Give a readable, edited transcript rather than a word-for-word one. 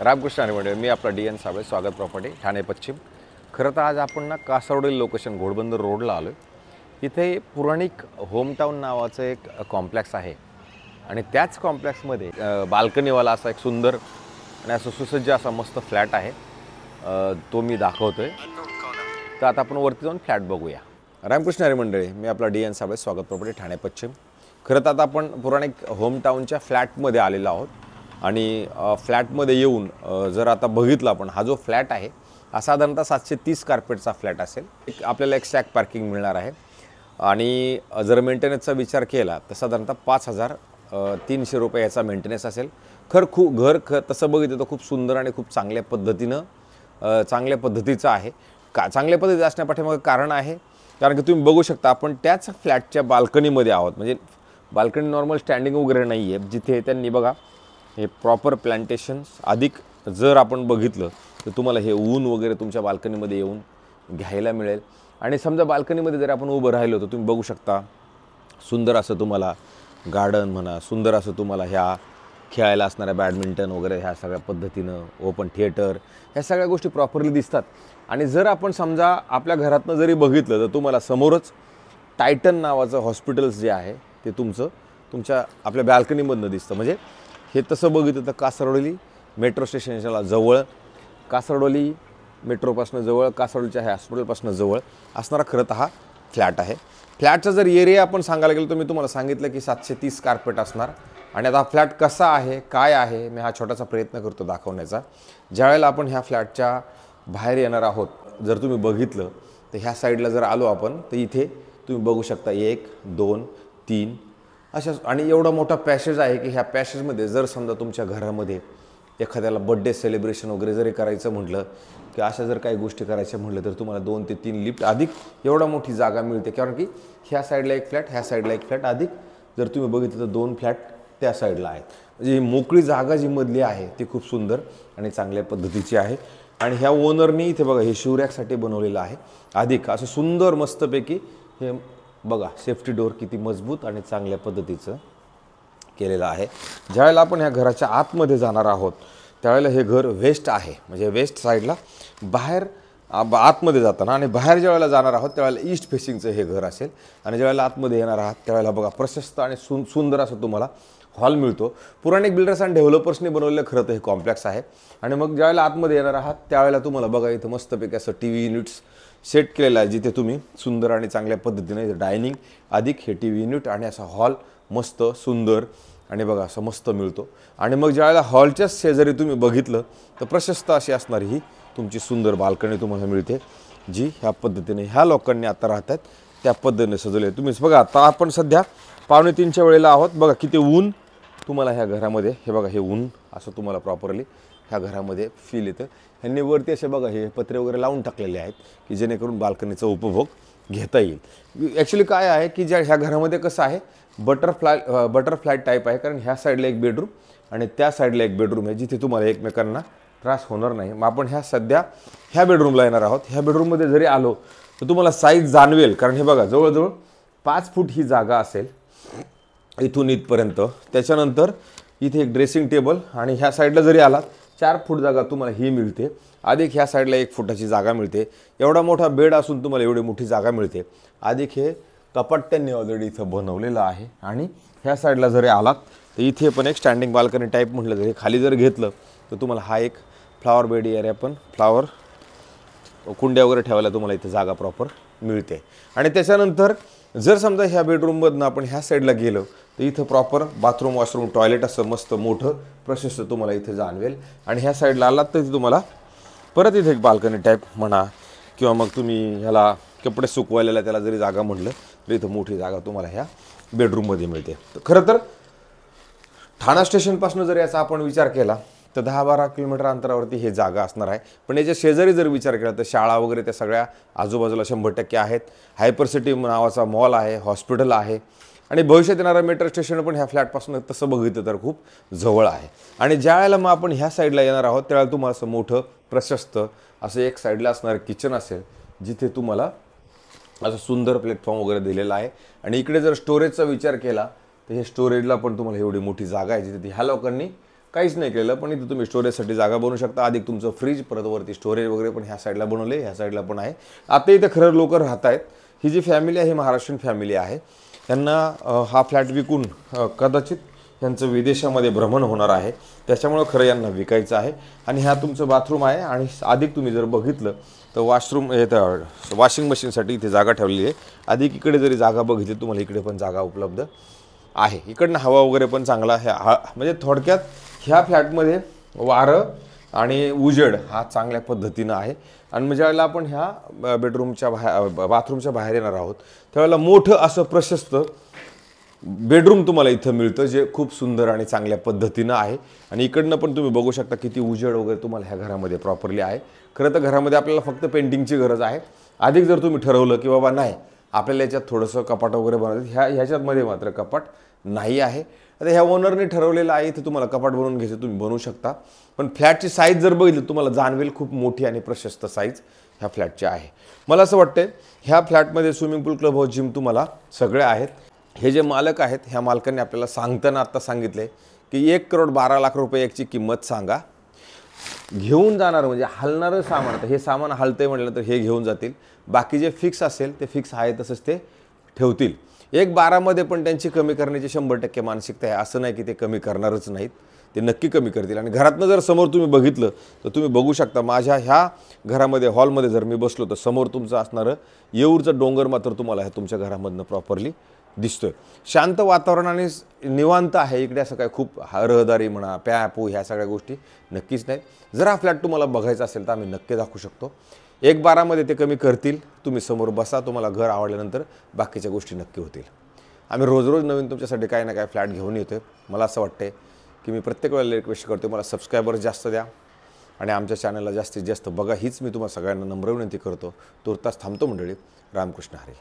रामकृष्ण आणि मंडळी, मी आपला डी.एन. साबळे, स्वागत प्रॉपर्टी, ठाणे पश्चिम. खरं तर आज आपण ना कासारवडील लोकेशन घोडबंदर रोडला आलो आहे. इथे पुराणिक होमटाऊन नावाचं एक कॉम्प्लेक्स आहे आणि त्याच कॉम्प्लेक्समध्ये बाल्कनीवाला असा एक सुंदर आणि असं सुसज्ज असा मस्त फ्लॅट आहे. तो मी दाखवतोय. तर आता आपण वरती जाऊन फ्लॅट बघूया. रामकृष्ण आणि मंडळी, मी आपला डी.एन. साबळे, स्वागत प्रॉपर्टी, ठाणे पश्चिम. खरं तर आता आपण पुराणिक होमटाऊनच्या फ्लॅटमध्ये आलेलो आहोत आणि फ्लॅटमध्ये येऊन जर आता बघितलं आपण, हा जो फ्लॅट आहे हा साधारणतः 730 कार्पेटचा फ्लॅट असेल. आपल्याला एक स्टॅक पार्किंग मिळणार आहे आणि जर मेंटेनन्सचा विचार केला तर साधारणतः 5,300 रुपये याचा मेंटेनन्स असेल. घर तसं बघितलं तर खूप सुंदर आणि खूप चांगल्या पद्धतीचं आहे. चांगल्या पद्धतीचं असण्यापाठीमागे कारण आहे, कारण की तुम्ही बघू शकता आपण त्याच फ्लॅटच्या बाल्कनीमध्ये आहोत. म्हणजे बाल्कनी नॉर्मल स्टँडिंग वगैरे नाही आहे, जिथे त्यांनी बघा हे प्रॉपर प्लांटेशन्स. अधिक जर आपण बघितलं तर तुम्हाला हे ऊन वगैरे तुमच्या बाल्कनीमध्ये येऊन घ्यायला मिळेल. आणि समजा बाल्कनीमध्ये जर आपण उभं राहिलो तर तुम्ही बघू शकता सुंदर असं तुम्हाला गार्डन म्हणा, सुंदर असं तुम्हाला ह्या खेळायला असणाऱ्या बॅडमिंटन वगैरे ह्या सगळ्या पद्धतीनं, ओपन थिएटर, ह्या सगळ्या गोष्टी प्रॉपरली दिसतात. आणि जर आपण समजा आपल्या घरातनं जरी बघितलं तर तुम्हाला समोरच टायटन नावाचं हॉस्पिटल्स जे आहे ते तुमच्या आपल्या बाल्कनीमधनं दिसतं. म्हणजे हे तसं बघितलं तर कासारवडली मेट्रो स्टेशनला जवळ, कासारवडली मेट्रोपासून जवळ, कासारवडलीच्या ह्या हॉस्पिटलपासून जवळ असणारा खरं तर हा फ्लॅट आहे. फ्लॅटचा जर एरिया आपण सांगायला गेलो तर मी तुम्हाला सांगितलं की 730 कार्पेट असणार. आणि आता हा फ्लॅट कसा आहे, काय आहे, मी हा छोटासा प्रयत्न करतो दाखवण्याचा. ज्यावेळेला आपण ह्या फ्लॅटच्या बाहेर येणार आहोत, जर तुम्ही बघितलं तर ह्या साईडला जर आलो आपण तर इथे तुम्ही बघू शकता 1, 2, 3 अशा, आणि एवढा मोठा पॅसेज आहे की ह्या पॅसेजमध्ये जर समजा तुमच्या घरामध्ये एखाद्याला बड्डे सेलिब्रेशन वगैरे जरी करायचं म्हटलं की अशा जर काही गोष्टी करायच्या म्हटलं तर तुम्हाला 2 ते 3 लिफ्ट अधिक एवढा मोठी जागा मिळते. कारण की ह्या साईडला एक फ्लॅट, ह्या साईडला एक फ्लॅट, अधिक जर तुम्ही बघितलं तर 2 फ्लॅट त्या साईडला आहेत. म्हणजे ही मोकळी जागा जी मधली आहे ती खूप सुंदर आणि चांगल्या पद्धतीची आहे. आणि ह्या ओनरनी इथे बघा हे शिवरॅकसाठी बनवलेलं आहे. अधिक असं सुंदर मस्तपैकी हे बघा, सेफ्टी डोअर किती मजबूत आणि चांगल्या पद्धतीचं केलेलं आहे. ज्यावेळेला आपण ह्या घराच्या आतमध्ये जाणार आहोत त्यावेळेला हे घर वेस्ट आहे. म्हणजे वेस्ट साईडला बाहेर आतमध्ये जाताना, आणि बाहेर ज्यावेळेला जाणार आहोत त्यावेळेला ईस्ट फेसिंगचं हे घर असेल. आणि ज्यावेळेला आतमध्ये येणार आहात त्यावेळेला बघा प्रशस्त आणि सुंदर असं तुम्हाला हॉल मिळतो. पुराणिक बिल्डर्स आणि डेव्हलपर्सनी बनवलेलं खरं तर हे कॉम्प्लेक्स आहे. आणि मग ज्यावेळेला आतमध्ये येणार आहात त्यावेळेला तुम्हाला बघा इथं मस्तपैकी असं TV युनिट्स सेट केलेलं आहे, जिथे तुम्ही सुंदर आणि चांगल्या पद्धतीने डायनिंग, अधिक हे TV युनिट आणि असा हॉल मस्त सुंदर आणि बघा असं मस्त मिळतो. आणि मग ज्यावेळेला हॉलच्याच शेजारी तुम्ही बघितलं तर प्रशस्त अशी असणारी ही तुमची सुंदर बाल्कनी तुम्हाला मिळते, जी ह्या पद्धतीने ह्या लोकांनी आता राहतात त्या पद्धतीने सजवले. तुम्हीच बघा, आता आपण सध्या 2:45च्या वेळेला आहोत. बघा किती ऊन तुम्हाला ह्या घरामध्ये, हे बघा हे ऊन असं तुम्हाला प्रॉपरली ह्या घरामध्ये फील येतं. ह्यांनी वरती असे बघा हे पत्रे वगैरे लावून टाकलेले आहेत की जेणेकरून बाल्कनीचा उपभोग घेता येईल. ॲक्च्युली काय आहे की ज्या ह्या घरामध्ये कसं आहे, बटरफ्लाय टाईप आहे. कारण ह्या साईडला एक बेडरूम आणि त्या साईडला एक बेडरूम आहे, जिथे तुम्हाला एकमेकांना त्रास होणार नाही. मग आपण सध्या ह्या बेडरूमला येणार आहोत. ह्या बेडरूममध्ये जरी आलो तर तुम्हाला साईज जाणवेल. कारण हे बघा जवळजवळ 5 फूट ही जागा असेल इथून इथपर्यंत. त्याच्यानंतर इथे एक ड्रेसिंग टेबल, आणि ह्या साईडला जरी आलात 4 फूट जागा तुम्हाला ही मिळते. अधिक ह्या साईडला 1 फुटाची जागा मिळते. एवढा मोठा बेड असून तुम्हाला एवढी मोठी जागा मिळते. अधिक हे कपाट त्यांनी ऑलरेडी इथं बनवलेलं आहे. आणि ह्या साईडला जरी आलात तर इथे पण एक स्टँडिंग बाल्कनी टाईप म्हटलं तरी खाली जर घेतलं तर तुम्हाला हा एक फ्लॉवर बेड एरिया, पण फ्लॉवर कुंड्या वगैरे ठेवायला तुम्हाला इथे जागा प्रॉपर मिळते. आणि त्याच्यानंतर जर समजा ह्या बेडरूममधनं आपण ह्या साईडला गेलो तर इथं प्रॉपर बाथरूम, वॉशरूम, टॉयलेट असं मस्त मोठं प्रशस्त तुम्हाला इथे जाणवेल. आणि ह्या साईडला आलात तर तुम्हाला परत इथे एक बाल्कनी टाईप म्हणा, किंवा मग तुम्ही ह्याला कपडे सुकवायला त्याला जरी जागा म्हटलं तर इथं मोठी जागा तुम्हाला ह्या बेडरूममध्ये मिळते. तर खरं तर ठाणा स्टेशनपासून जर याचा आपण विचार केला तर 10-12 किलोमीटर अंतरावरती हे जागा असणार आहे. पण याच्या शेजारी जर विचार केला तर शाळा वगैरे त्या सगळ्या आजूबाजूला 100% आहेत. हायपर सिटी नावाचा मॉल आहे, हॉस्पिटल आहे, आणि भविष्यात येणारं मेट्रो स्टेशन पण ह्या फ्लॅटपासून तसं बघितलं तर खूप जवळ आहे. आणि ज्या वेळेला मग आपण ह्या साईडला येणार आहोत त्यावेळेला तुम्हाला असं मोठं प्रशस्त असं एक साईडला असणारं किचन असेल, जिथे तुम्हाला असं सुंदर प्लॅटफॉर्म वगैरे दिलेला आहे. आणि इकडे जर स्टोरेजचा विचार केला तर हे स्टोरेजला पण तुम्हाला एवढी मोठी जागा आहे, जिथे ह्या लोकांनी काहीच नाही केलं, पण इथं तुम्ही स्टोरेजसाठी जागा बनवू शकता. अधिक तुमचं फ्रीज, परत वरती स्टोरेज वगैरे पण ह्या साईडला बनवले, ह्या साईडला पण आहे. आता इथं खरं लोक राहत आहेत. ही जी फॅमिली आहे ही महाराष्ट्रीयन फॅमिली आहे. त्यांना हा फ्लॅट विकून कदाचित त्यांचं विदेशामध्ये भ्रमण होणार आहे, त्याच्यामुळं खरं यांना विकायचं आहे. आणि ह्या तुमचं बाथरूम आहे. आणि अधिक तुम्ही जर बघितलं तर वॉशरूम वॉशिंग मशीनसाठी इथे जागा ठेवलेली आहे. अधिक इकडे जरी जागा बघितली तुम्हाला इकडे पण जागा उपलब्ध आहे. इकडनं हवा वगैरे पण चांगला आहे. म्हणजे थोडक्यात ह्या फ्लॅटमध्ये वारं आणि उजेड हा चांगल्या पद्धतीनं आहे. आणि ज्यावेळेला आपण ह्या बाथरूमच्या बाहेर येणार आहोत त्यावेळेला मोठं असं प्रशस्त बेडरूम तुम्हाला इथं मिळतं, जे खूप सुंदर आणि चांगल्या पद्धतीनं आहे. आणि इकडनं पण तुम्ही बघू शकता किती उजेड वगैरे तुम्हाला ह्या घरामध्ये प्रॉपरली आहे. खरं तर घरामध्ये आपल्याला फक्त पेंटिंगची गरज आहे. अधिक जर तुम्ही ठरवलं की बाबा नाही आपल्याला याच्यात थोडंसं कपाट वगैरे बनवायचं, ह्याच्यामध्ये मात्र कपाट नाही आहे. आता ह्या ओनरने ठरवलेलं आहे, इथे तुम्हाला कपाट बनवून घ्यायचं तुम्ही बनवू शकता. पण फ्लॅटची साईज जर बघितली तुम्हाला जाणवेल खूप मोठी आणि प्रशस्त साईज ह्या फ्लॅटची आहे. मला असं वाटतं ह्या फ्लॅटमध्ये स्विमिंग पूल, क्लब हाऊस, जिम तुम्हाला सगळे आहेत. हे जे मालक आहेत ह्या मालकांनी आपल्याला सांगताना आत्ता सांगितले की 1,12,00,000 रुपये याची किंमत सांगा. घेऊन जाणार म्हणजे हलणारं सामान, तर हे सामान हलतंय म्हटलं तर हे घेऊन जातील. बाकी जे फिक्स असेल ते फिक्स आहे तसंच ते ठेवतील. 1,12,000 पण त्यांची कमी करण्याची 100% मानसिकता आहे. असं नाही की ते कमी करणारच नाहीत, ते नक्की कमी करतील. आणि घरातनं जर समोर तुम्ही बघितलं तर तुम्ही बघू शकता माझ्या ह्या घरामध्ये हॉलमध्ये जर मी बसलो तर समोर तुमचं असणारं येऊरचं डोंगर मात्र तुम्हाला ह्या तुमच्या घरामधनं प्रॉपरली दिसतोय. शांत वातावरण आणि निवांत आहे इकडे. असं काय खूप रहदारी म्हणा, पू ह्या सगळ्या गोष्टी नक्कीच नाहीत. जर हा फ्लॅट तुम्हाला बघायचा असेल तर आम्ही नक्की दाखवू शकतो. 1,12,000 ते कमी करतील. तुम्ही समोर बसा, तुम्हाला घर आवडल्यानंतर बाकीच्या गोष्टी नक्की होतील. आम्ही रोज नवीन तुमच्यासाठी काय ना काय फ्लॅट घेऊन येतोय. मला असं वाटतंय की मी प्रत्येक वेळेला रिक्वेस्ट करतो मला सबस्क्रायबर्स जास्त द्या आणि आमच्या चॅनलला जास्तीत जास्त बघा, हीच मी तुम्हाला सगळ्यांना नम्र विनंती करतो. तुर्तास थांबतो मंडळी. रामकृष्ण हरी.